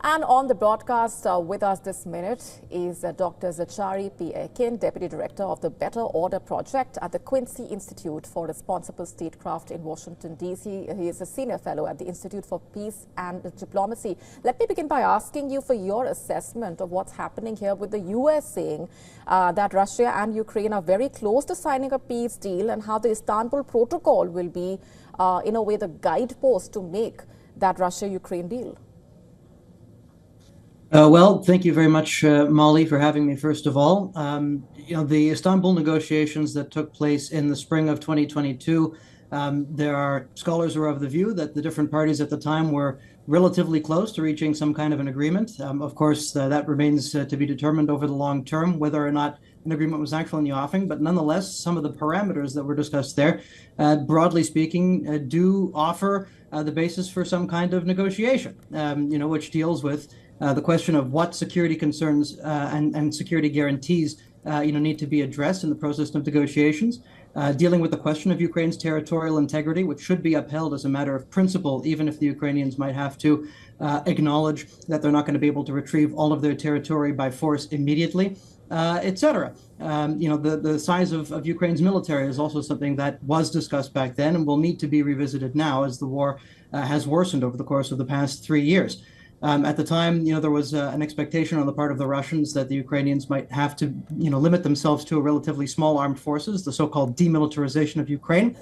And on the broadcast with us this minute is Dr. Zachary P. Akin, Deputy Director of the Better Order Project at the Quincy Institute for Responsible Statecraft in Washington, D.C. He is a Senior Fellow at the Institute for Peace and Diplomacy. Let me begin by asking you for your assessment of what's happening here with the U.S. saying that Russia and Ukraine are very close to signing a peace deal, and how the Istanbul Protocol will be, in a way, the guidepost to make that Russia-Ukraine deal. Well, thank you very much, Molly, for having me, first of all. The Istanbul negotiations that took place in the spring of 2022, there are scholars who are of the view that the different parties at the time were relatively close to reaching some kind of an agreement. Of course, that remains to be determined over the long term, whether or not an agreement was actually in the offing. But nonetheless, some of the parameters that were discussed there, broadly speaking, do offer the basis for some kind of negotiation, which deals with the question of what security concerns and security guarantees need to be addressed in the process of negotiations, dealing with the question of Ukraine's territorial integrity, which should be upheld as a matter of principle, even if the Ukrainians might have to acknowledge that they're not going to be able to retrieve all of their territory by force immediately, etc. The size of Ukraine's military is also something that was discussed back then and will need to be revisited now as the war has worsened over the course of the past 3 years. At the time, there was an expectation on the part of the Russians that the Ukrainians might have to, limit themselves to a relatively small armed forces, the so-called demilitarization of Ukraine.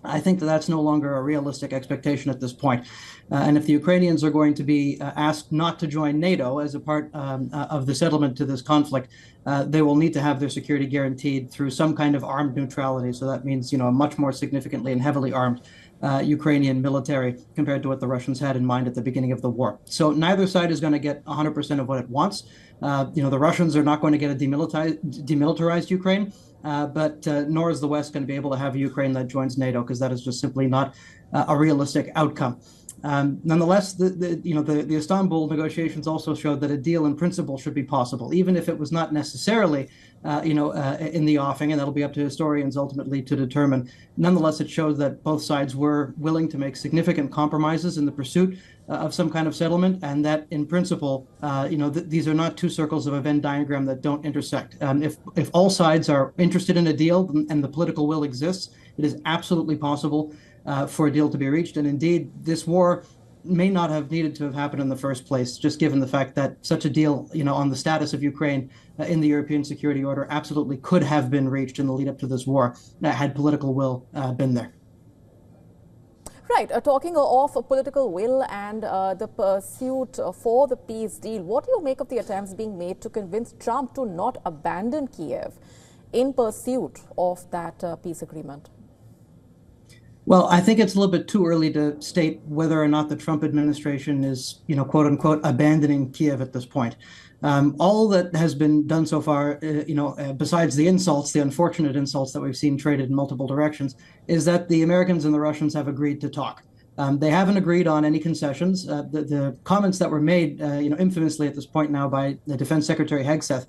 I think that that's no longer a realistic expectation at this point. And if the Ukrainians are going to be asked not to join NATO as a part of the settlement to this conflict, they will need to have their security guaranteed through some kind of armed neutrality. So that means, a much more significantly and heavily armed Ukrainian military compared to what the Russians had in mind at the beginning of the war. So neither side is going to get 100% of what it wants. The Russians are not going to get a demilitarized Ukraine, but nor is the West going to be able to have a Ukraine that joins NATO, because that is just simply not a realistic outcome. Nonetheless, the Istanbul negotiations also showed that a deal in principle should be possible, even if it was not necessarily, in the offing, and that'll be up to historians ultimately to determine. Nonetheless, it showed that both sides were willing to make significant compromises in the pursuit of some kind of settlement, and that in principle, these are not two circles of a Venn diagram that don't intersect. If all sides are interested in a deal and the political will exists, it is absolutely possible for a deal to be reached. And indeed, this war may not have needed to have happened in the first place, just given the fact that such a deal, on the status of Ukraine in the European security order absolutely could have been reached in the lead up to this war, had political will been there. Right. Talking of political will and the pursuit for the peace deal, what do you make of the attempts being made to convince Trump to not abandon Kiev in pursuit of that peace agreement? Well, I think it's a little bit too early to state whether or not the Trump administration is, quote unquote, abandoning Kiev at this point. All that has been done so far, besides the insults, the unfortunate insults that we've seen traded in multiple directions, is that the Americans and the Russians have agreed to talk. They haven't agreed on any concessions. The comments that were made, infamously at this point now by the Defense Secretary Hegseth,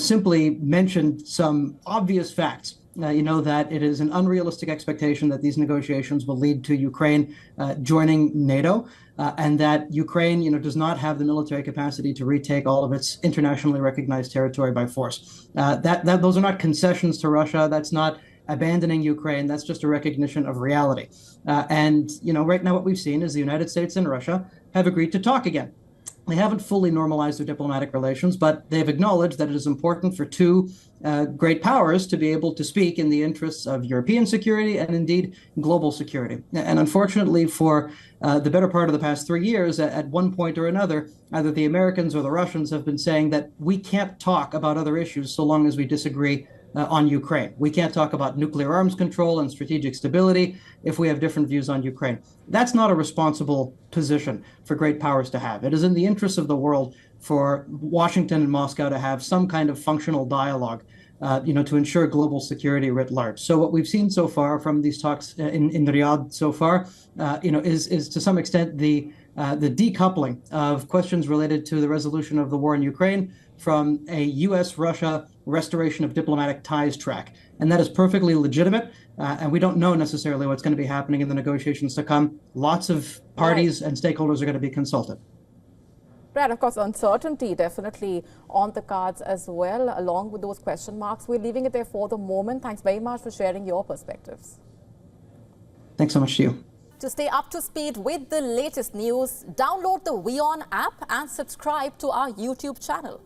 simply mentioned some obvious facts. That it is an unrealistic expectation that these negotiations will lead to Ukraine joining NATO, and that Ukraine, does not have the military capacity to retake all of its internationally recognized territory by force. Those are not concessions to Russia. That's not abandoning Ukraine. That's just a recognition of reality. And right now what we've seen is the United States and Russia have agreed to talk again. They haven't fully normalized their diplomatic relations, but they've acknowledged that it is important for two great powers to be able to speak in the interests of European security and indeed global security. And unfortunately, for the better part of the past 3 years, at one point or another, either the Americans or the Russians have been saying that we can't talk about other issues so long as we disagree on Ukraine. We can't talk about nuclear arms control and strategic stability if we have different views on Ukraine. That's not a responsible position for great powers to have. It is in the interests of the world for Washington and Moscow to have some kind of functional dialogue, to ensure global security writ large. So what we've seen so far from these talks in Riyadh so far, is to some extent the decoupling of questions related to the resolution of the war in Ukraine from a U.S.-Russia restoration of diplomatic ties track. And that is perfectly legitimate. And we don't know necessarily what's going to be happening in the negotiations to come. Lots of parties and stakeholders are going to be consulted. Right, of course, uncertainty definitely on the cards as well, along with those question marks. We're leaving it there for the moment. Thanks very much for sharing your perspectives. Thanks so much to you. To stay up to speed with the latest news, download the WION app and subscribe to our YouTube channel.